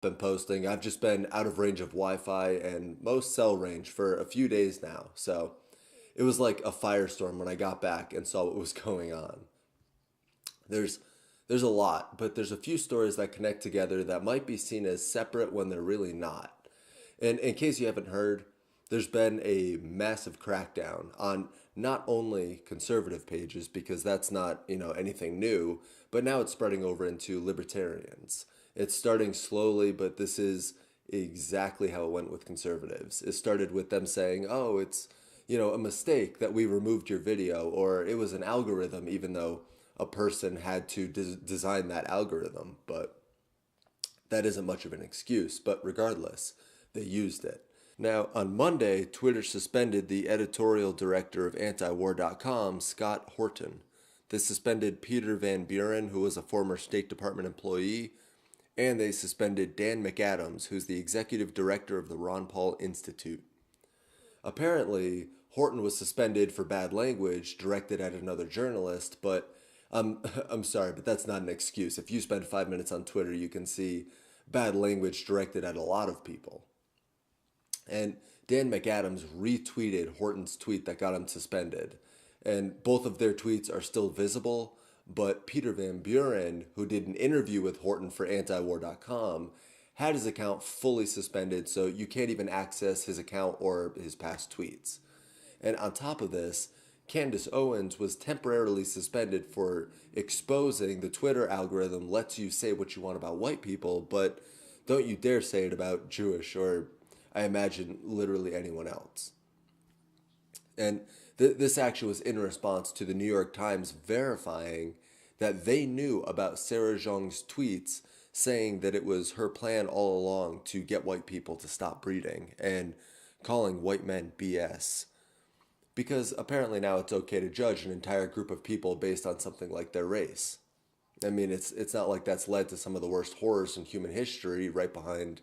been posting. I've just been out of range of Wi-Fi and most cell range for a few days now. So it was like a firestorm when I got back and saw what was going on. There's there's a lot, but there's a few stories that connect together that might be seen as separate when they're really not. And in case you haven't heard, there's been a massive crackdown on not only conservative pages because that's not, anything new, but now it's spreading over into libertarians. It's starting slowly, but this is exactly how it went with conservatives. It started with them saying, "Oh, it's, a mistake that we removed your video," or it was an algorithm even though a person had to design that algorithm, but that isn't much of an excuse. But regardless, they used it. Now, on Monday, Twitter suspended the editorial director of antiwar.com, Scott Horton. They suspended Peter Van Buren, who was a former State Department employee, and they suspended Dan McAdams, who's the executive director of the Ron Paul Institute. Apparently, Horton was suspended for bad language directed at another journalist, but I'm sorry, but that's not an excuse. If you spend 5 minutes on Twitter, you can see bad language directed at a lot of people. And Dan McAdams retweeted Horton's tweet that got him suspended. And both of their tweets are still visible, but Peter Van Buren, who did an interview with Horton for antiwar.com, had his account fully suspended, so you can't even access his account or his past tweets. And on top of this, Candace Owens was temporarily suspended for exposing the Twitter algorithm lets you say what you want about white people, but don't you dare say it about Jewish or, I imagine, literally anyone else. And this action was in response to the New York Times verifying that they knew about Sarah Jeong's tweets saying that it was her plan all along to get white people to stop breeding and calling white men BS. Because apparently now it's okay to judge an entire group of people based on something like their race. I mean, it's not like that's led to some of the worst horrors in human history, right behind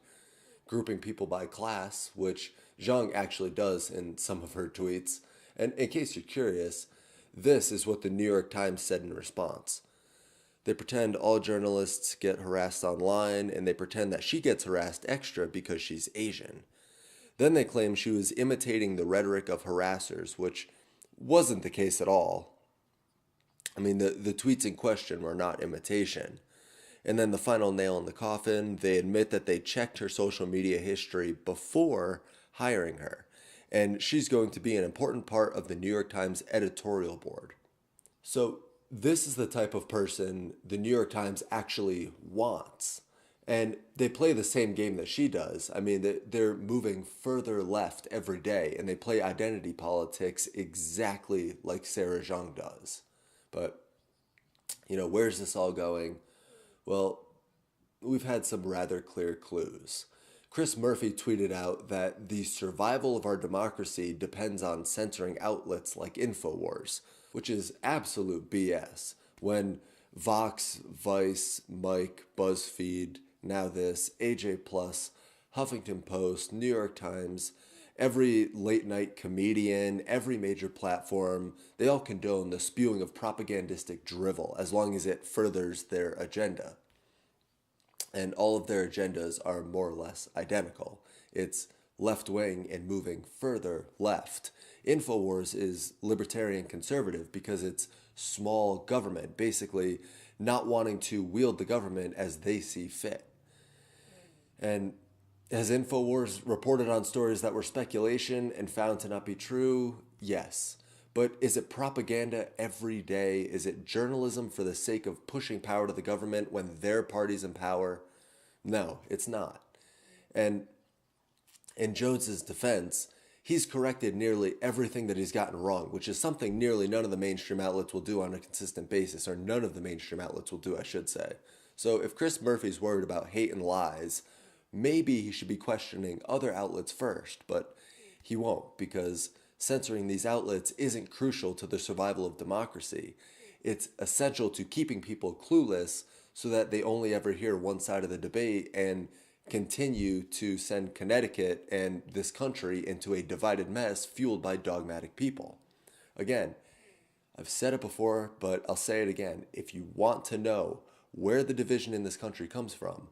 grouping people by class, which Zhang actually does in some of her tweets. And in case you're curious, this is what the New York Times said in response. They pretend all journalists get harassed online, and they pretend that she gets harassed extra because she's Asian. Then they claim she was imitating the rhetoric of harassers, which wasn't the case at all. I mean, the tweets in question were not imitation. And then the final nail in the coffin, they admit that they checked her social media history before hiring her. And she's going to be an important part of the New York Times editorial board. So, this is the type of person the New York Times actually wants. And they play the same game that she does. I mean, they're moving further left every day, and they play identity politics exactly like Sarah Jeong does. But, where's this all going? Well, we've had some rather clear clues. Chris Murphy tweeted out that the survival of our democracy depends on censoring outlets like InfoWars, which is absolute BS. When Vox, Vice, Mike, BuzzFeed, now this, AJ Plus, Huffington Post, New York Times, every late night comedian, every major platform, they all condone the spewing of propagandistic drivel as long as it furthers their agenda. And all of their agendas are more or less identical. It's left wing and moving further left. InfoWars is libertarian conservative because it's small government, basically not wanting to wield the government as they see fit. And has InfoWars reported on stories that were speculation and found to not be true? Yes. But is it propaganda every day? Is it journalism for the sake of pushing power to the government when their party's in power? No, it's not. And in Jones's defense, he's corrected nearly everything that he's gotten wrong, which is something nearly none of the mainstream outlets will do on a consistent basis, or none of the mainstream outlets will do, I should say. So if Chris Murphy's worried about hate and lies, maybe he should be questioning other outlets first, but he won't because censoring these outlets isn't crucial to the survival of democracy. It's essential to keeping people clueless so that they only ever hear one side of the debate and continue to send Connecticut and this country into a divided mess fueled by dogmatic people. Again, I've said it before, but I'll say it again. If you want to know where the division in this country comes from,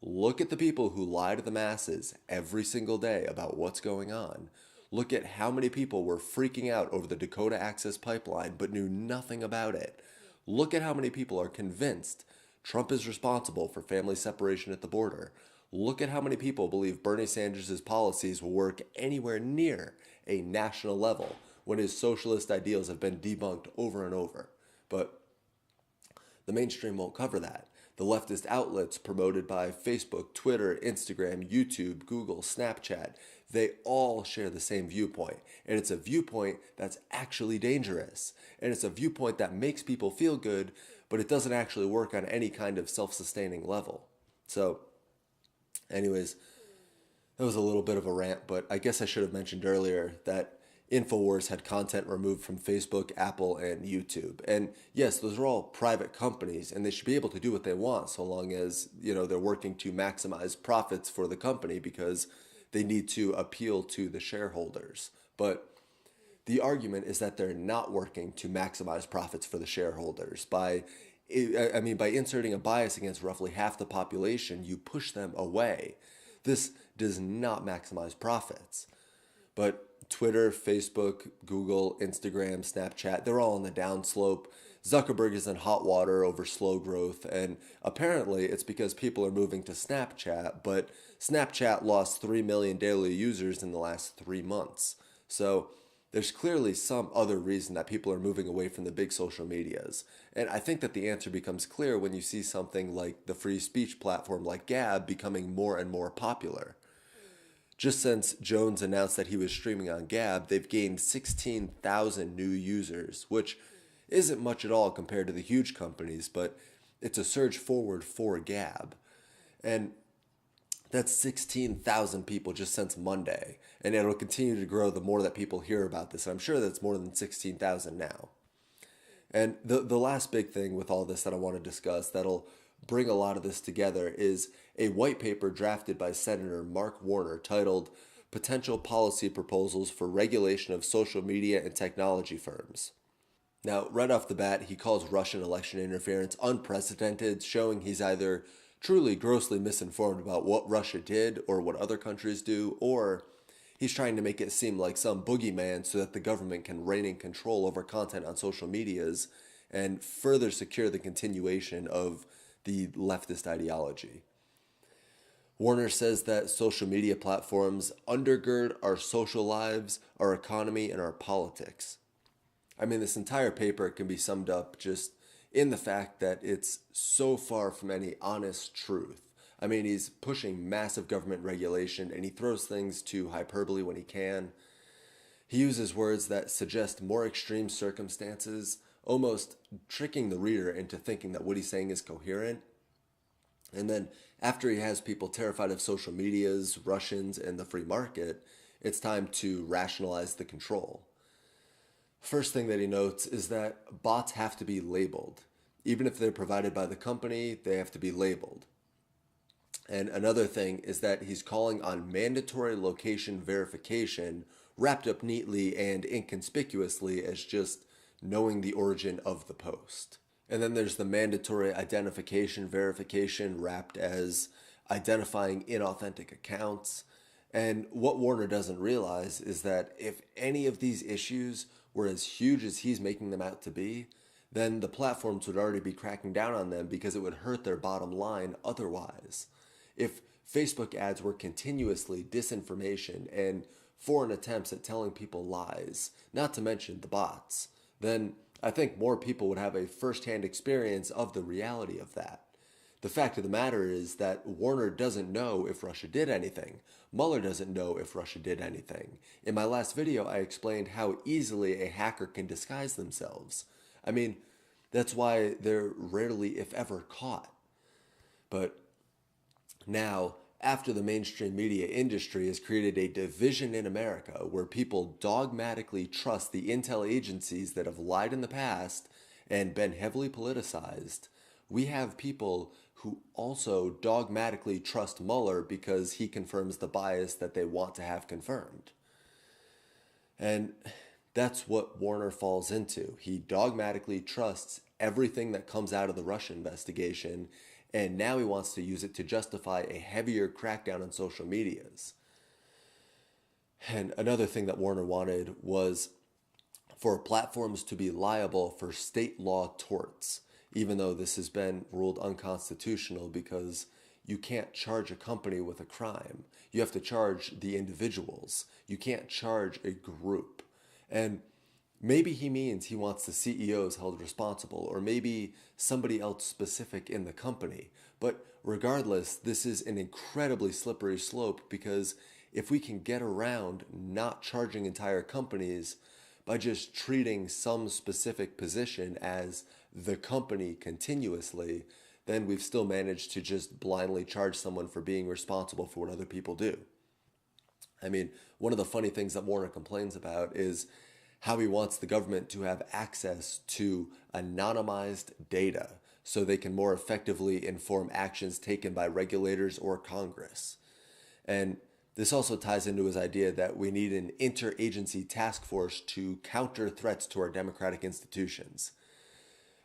Look at the people who lie to the masses every single day about what's going on. Look at how many people were freaking out over the Dakota Access Pipeline but knew nothing about it. Look at how many people are convinced Trump is responsible for family separation at the border. Look at how many people believe Bernie Sanders' policies will work anywhere near a national level when his socialist ideals have been debunked over and over. But the mainstream won't cover that. The leftist outlets promoted by Facebook, Twitter, Instagram, YouTube, Google, Snapchat, they all share the same viewpoint. And it's a viewpoint that's actually dangerous. And it's a viewpoint that makes people feel good, but it doesn't actually work on any kind of self-sustaining level. So, anyways, that was a little bit of a rant, but I guess I should have mentioned earlier that InfoWars had content removed from Facebook, Apple, and YouTube. And yes, those are all private companies, and they should be able to do what they want so long as, they're working to maximize profits for the company because they need to appeal to the shareholders. But the argument is that they're not working to maximize profits for the shareholders. By inserting a bias against roughly half the population, you push them away. This does not maximize profits. But Twitter, Facebook, Google, Instagram, Snapchat, they're all on the downslope. Zuckerberg is in hot water over slow growth, and apparently it's because people are moving to Snapchat, but Snapchat lost 3 million daily users in the last 3 months. So there's clearly some other reason that people are moving away from the big social medias. And I think that the answer becomes clear when you see something like the free speech platform like Gab becoming more and more popular. Just since Jones announced that he was streaming on Gab, they've gained 16,000 new users, which isn't much at all compared to the huge companies, but it's a surge forward for Gab. And that's 16,000 people just since Monday. And it'll continue to grow the more that people hear about this. I'm sure that's more than 16,000 now. And the last big thing with all this that I want to discuss that'll bring a lot of this together is a white paper drafted by Senator Mark Warner titled Potential Policy Proposals for Regulation of Social Media and Technology Firms. Now, right off the bat, he calls Russian election interference unprecedented, showing he's either truly grossly misinformed about what Russia did or what other countries do, or he's trying to make it seem like some boogeyman so that the government can rein in control over content on social medias and further secure the continuation of the leftist ideology. Warner says that social media platforms undergird our social lives, our economy, and our politics. This entire paper can be summed up just in the fact that it's so far from any honest truth. He's pushing massive government regulation and he throws things to hyperbole when he can. He uses words that suggest more extreme circumstances, almost tricking the reader into thinking that what he's saying is coherent. And then after he has people terrified of social medias, Russians, and the free market, it's time to rationalize the control. First thing that he notes is that bots have to be labeled. Even if they're provided by the company, they have to be labeled. And another thing is that he's calling on mandatory location verification, wrapped up neatly and inconspicuously as just knowing the origin of the post. And then there's the mandatory identification verification wrapped as identifying inauthentic accounts. And what Warner doesn't realize is that if any of these issues were as huge as he's making them out to be, then the platforms would already be cracking down on them because it would hurt their bottom line otherwise. If Facebook ads were continuously disinformation and foreign attempts at telling people lies, not to mention the bots, then I think more people would have a first-hand experience of the reality of that. The fact of the matter is that Warner doesn't know if Russia did anything. Mueller doesn't know if Russia did anything. In my last video, I explained how easily a hacker can disguise themselves. That's why they're rarely, if ever, caught. But now, after the mainstream media industry has created a division in America where people dogmatically trust the intel agencies that have lied in the past and been heavily politicized, we have people who also dogmatically trust Mueller because he confirms the bias that they want to have confirmed. And that's what Warner falls into. He dogmatically trusts everything that comes out of the Russia investigation, And now he wants to use it to justify a heavier crackdown on social medias. And another thing that Warner wanted was for platforms to be liable for state law torts, even though this has been ruled unconstitutional because you can't charge a company with a crime. You have to charge the individuals. You can't charge a group. And maybe he means he wants the CEOs held responsible, or maybe somebody else specific in the company. But regardless, this is an incredibly slippery slope, because if we can get around not charging entire companies by just treating some specific position as the company continuously, then we've still managed to just blindly charge someone for being responsible for what other people do. I mean, one of the funny things that Warner complains about is how he wants the government to have access to anonymized data so they can more effectively inform actions taken by regulators or Congress. And this also ties into his idea that we need an interagency task force to counter threats to our democratic institutions.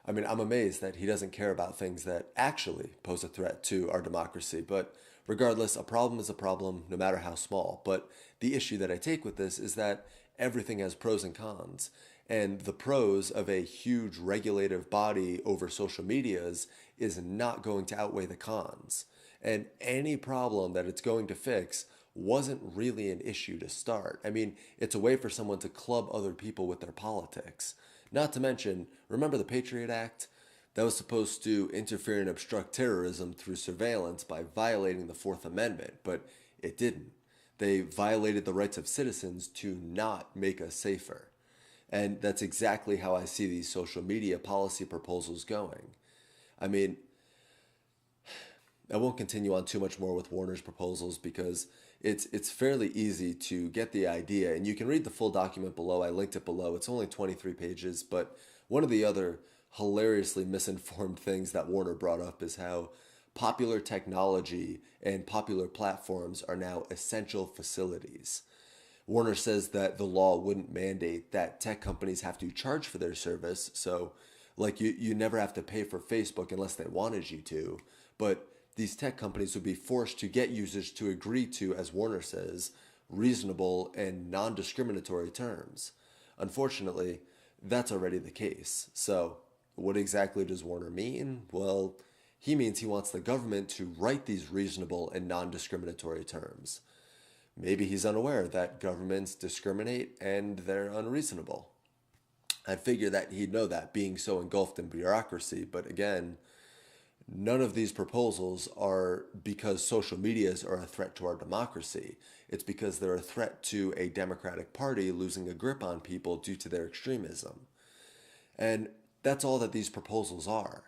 I mean, I'm amazed that he doesn't care about things that actually pose a threat to our democracy. But regardless, a problem is a problem, no matter how small. But the issue that I take with this is that everything has pros and cons. And the pros of a huge regulative body over social medias is not going to outweigh the cons. And any problem that it's going to fix wasn't really an issue to start. I mean, it's a way for someone to club other people with their politics. Not to mention, remember the Patriot Act? That was supposed to interfere and obstruct terrorism through surveillance by violating the Fourth Amendment, but it didn't. They violated the rights of citizens to not make us safer. And that's exactly how I see these social media policy proposals going. I mean, I won't continue on too much more with Warner's proposals because it's fairly easy to get the idea, and you can read the full document below. I linked it below. It's only 23 pages, but one of the other hilariously misinformed things that Warner brought up is how popular technology and popular platforms are now essential facilities. Warner says that the law wouldn't mandate that tech companies have to charge for their service, so like you never have to pay for Facebook unless they wanted you to, but these tech companies would be forced to get users to agree to, as Warner says, reasonable and non-discriminatory terms. Unfortunately, that's already the case. So, what exactly does Warner mean? Well, he means he wants the government to write these reasonable and non-discriminatory terms. Maybe he's unaware that governments discriminate and they're unreasonable. I'd figure that he'd know that, being so engulfed in bureaucracy, but again, none of these proposals are because social medias are a threat to our democracy. It's because they're a threat to a Democratic Party losing a grip on people due to their extremism. And that's all that these proposals are.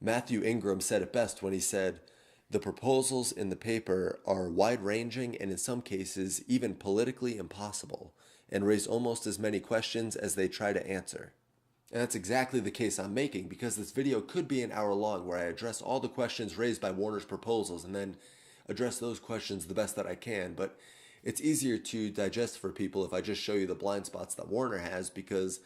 Matthew Ingram said it best when he said, "The proposals in the paper are wide-ranging and in some cases even politically impossible, and raise almost as many questions as they try to answer." And that's exactly the case I'm making, because this video could be an hour long where I address all the questions raised by Warner's proposals and then address those questions the best that I can. But it's easier to digest for people if I just show you the blind spots that Warner has, because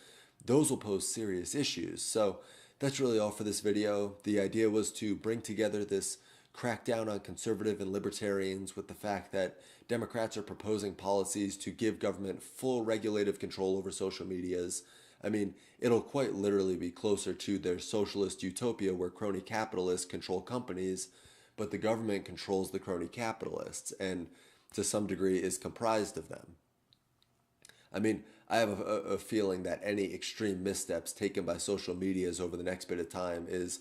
those will pose serious issues. So that's really all for this video. The idea was to bring together this crackdown on conservative and libertarians with the fact that Democrats are proposing policies to give government full regulative control over social medias. I mean, it'll quite literally be closer to their socialist utopia where crony capitalists control companies, but the government controls the crony capitalists and to some degree is comprised of them. I mean, I have a feeling that any extreme missteps taken by social medias over the next bit of time is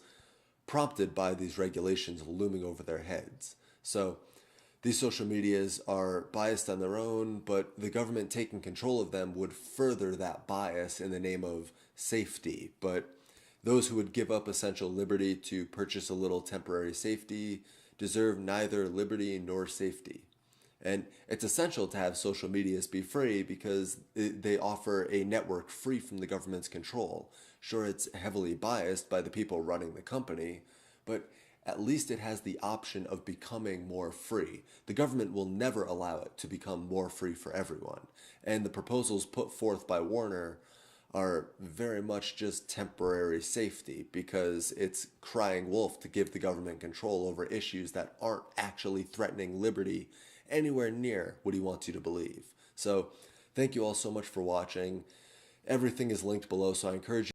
prompted by these regulations looming over their heads. So these social medias are biased on their own, but the government taking control of them would further that bias in the name of safety. But those who would give up essential liberty to purchase a little temporary safety deserve neither liberty nor safety. And it's essential to have social medias be free because they offer a network free from the government's control. Sure, it's heavily biased by the people running the company, but at least it has the option of becoming more free. The government will never allow it to become more free for everyone. And the proposals put forth by Warner are very much just temporary safety because it's crying wolf to give the government control over issues that aren't actually threatening liberty anywhere near what he wants you to believe. So, thank you all so much for watching. Everything is linked below, so I encourage you